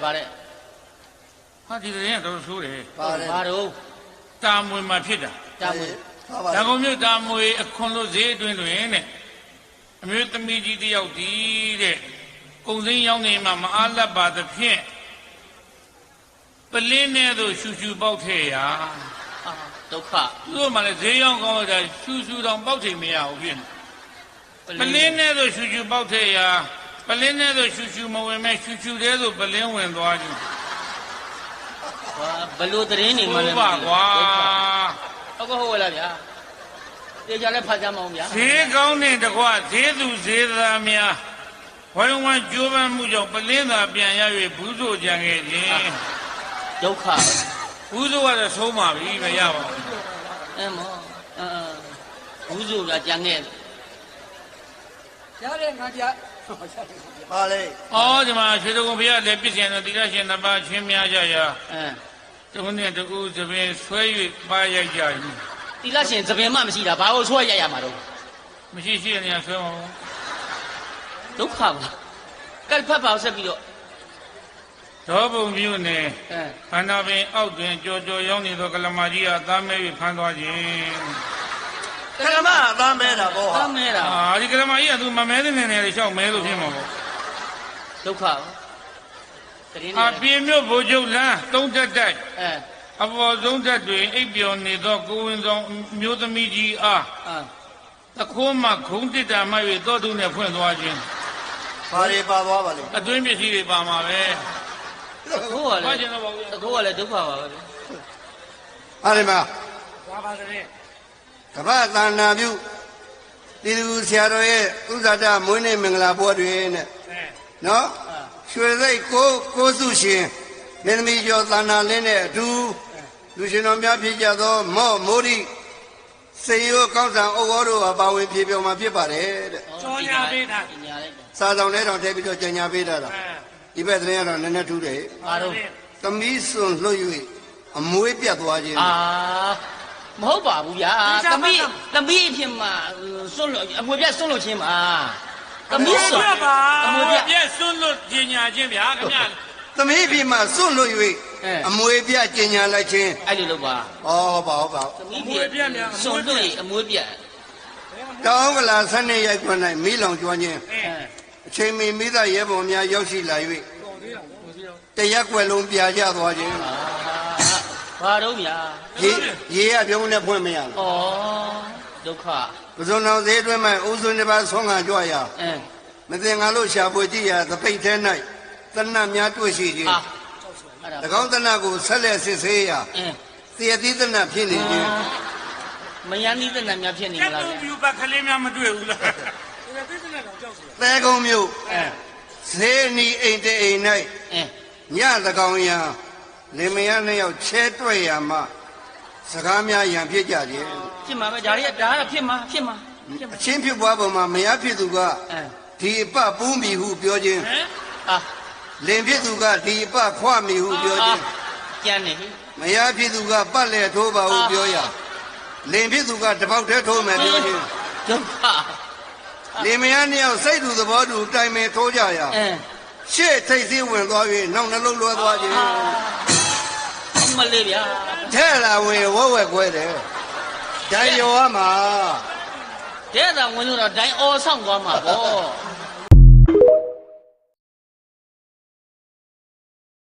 ပါတယ်ဟာဒီရင်တော့ဆိုးတယ်ဘာတော့တာမွေမှာဖြစ်တာတာမွေဒါကုန်မြို့တာမွေအခွန်လို့ဈေးအတွင်းတွင်တဲ့အမျိုးသမီးကြီးတယောက်ဒီတဲ့ကုံစင်းရောက်နေမှမအားလပ်ပါသဖြင့်ပလင်းနဲ့သို့ရှူရှူပေါက်ထဲ့ရာဒုက္ခသူတို့မှလည်းဈေးရောက်ကောင်းတာရှူရှူတောင်ပေါက်ထိန်မရဘူးဖြစ်ပလင်းနဲ့သို့ရှူရှူပေါက်ထဲ့ရာပလင်းနဲ့သို့ရှူရှူမဝင်မဲ့ရှူရှူတဲ့သို့ပလင်းဝင်သွားခြင်းဘလို့တရင်နေမှလည်းပါကွာဟုတ်လားဗျာတေချာလည်းဖတ်ကြမအောင်ဗျာဈေးကောင်းတဲ့တကွဈေးသူဈေးသားများဝိုင်းဝန်းကြိုးပမ်းမှုကြောင့်ပလင်းသာပြန်ရ၍ဘူးဆိုကြံခဲ့ခြင်းဒုက္ခဘူးဆိုကတော့ဆုံးပါပြီမရပါဘူးမောဘူးဆိုတာကြံခဲ့ရတယ်ငါကြပါလေဩဒီမှာရွှေတကုံဘုရားလည်းပြည့်စင်တဲ့တိရရှင်နှစ်ပါးချင်းများကြရာတုံးနဲ့တူသပင်ဆွဲ၍ပါရိုက်ကြ၏တိရရှင်သပင်မှမရှိတာဘာလို့ဆွဲရိုက်ရမှာတော့မရှိရှိနေရဆွဲမှာဒုက္ခပါကဲဖတ်ပါဆက်ပြီးတော့ဒေါဘုံမြို့နယ်ခန္ဓာပင်အောက်တွင်ကြော်ကြော်ရောက်နေသောကလမကြီးအားသားမဲ၍ဖမ်းသွားခြင်းကလမသားမဲတာပေါ့သားမဲတာဒီကလမကြီးကသူမမဲတဲ့နေနေလေးရှောက်မဲလို့ဖြစ်မှာပေါ့ဒုက္ခအပြင်းမြို့ဘိုလ်ချုပ်လမ်းသုံးတက်တိုက်အပေါ်ဆုံးတက်တွင်အိပ်ပျော်နေသောကိုဝင်ဆောင်မျိုးသမီးကြီးအားတခိုးမှခုံးတစ်တာမှ၍သောသူနှင့်ဖွင့်သွားခြင်းဘာတွေပါသွားပါလဲအတွင်းပစ္စည်းတွေပါမှာပဲဟုတ်ပါလေတခိုးကလည်းဒုက္ခပါပဲဟာဒီမှာဘာပါလဲကမ္ဘာသန္နာပြုတီလူဆရာတော်ရဲ့ဥဇာတမွေးနေ့မင်္ဂလာပွဲတွင်နဲ့နော်ရွှေစိတ်ကိုစုရှင်မင်းသမီးကျော်သန္နာလင်းနဲ့အတူလူရှင်တော်များဖြစ်ကြသောမိုးရိစေရောကောင်းဆောင်ဩဝါတို့အပါဝင်ဖြေပြောမှာဖြစ်ပါတယ်တဲ့ကြောညာပေးတာစာဆောင်ထဲတော့ထည့်ပြီးတော့ကြောညာပေးတာဒီဘက်သတင်းကတော့နည်းနည်းထူးတယ်အားလုံးသမီးစွန်လွှတ်၍အမွေးပြတ်သွားခြင်းမဟုတ်ပါဘူးဗျာသမီးအဖြစ်မှာစွန့်လို့အမွေပြတ်စွန့်လို့ချင်းပါသမီးစွန့်အမွေပြတ်စွန့်လို့ကျင်ညာခြင်းဗျာခင်ဗျာသမီးအဖြစ်မှာစွန့်လို့၍အမွေပြတ်ကျင်ညာလိုက်ခြင်းအဲ့လိုလုပ်ပါဟုတ်ပါသမီးအမွေပြတ်များစွန့်လို့အမွေပြတ်တောင်းကလာဆက်နေရိုက်ခွန်း၌မိလောင်ကျွမ်းခြင်းအချိန်မီမိသားရဲဘော်များရောက်ရှိလာ၍တရက်ွယ်လုံးပြာကျသွားခြင်းဘာတော့ဗျာရေရပြုံးနဲ့ဖွင့်မရဘူးဒုက္ခပဇွန်တော်သေးအတွင်းမှာဥစွန်တစ်ပါးဆွမ်းခံကြွရမသိငါလို့ရှာဖွေကြည့်ရသပိတ်ထဲ၌သနတ်များတွေ့ရှိခြင်း၎င်းသနတ်ကိုဆက်လက်စစ်ဆေးရတည်တည်သနတ်ဖြစ်နေခြင်းမယန်းသနတ်များဖြစ်နေလားဗျာကျုပ်ကလေးများမတွေ့ဘူးလားသဲကုံမြို့ဈေးနီအိမ်တအိမ်၌ညသကောင်ရံလင်မယားနှစ်ယောက်ချဲတွေ့ရမှစကားများရန်ဖြစ်ကြခြင်းဖြစ်မှာပဲဒါတွေကဒါကဖြစ်မှာအချင်းဖြစ်ပွားပုံမှာမယားဖြစ်သူကဒီအပပူးမိဟုပြောခြင်းလင်ဖြစ်သူကဒီအပခွမိဟုပြောခြင်းကျန်နေမယားဖြစ်သူကပတ်လက်ထိုးပါဟုပြောရလင်ဖြစ်သူကတပေါက်တည်းထိုးမယ်ပြောခြင်းဒုက္ခလင်မယားနှစ်ယောက်စိတ်တူသဘောတူတိုင်ပင်ထိုးကြရရှေ့ထိတ်စည်းဝင်သွား၍နောက်နှလုံးလွှဲသွားခြင်းမလေးဗျာထဲလာဝင်ဝက်ခွဲတယ်ဒိုင်ရောမှာတဲ့သာဝင်လို့တော့ဒိုင်အော်ဆောင်သွားမှာပေါ့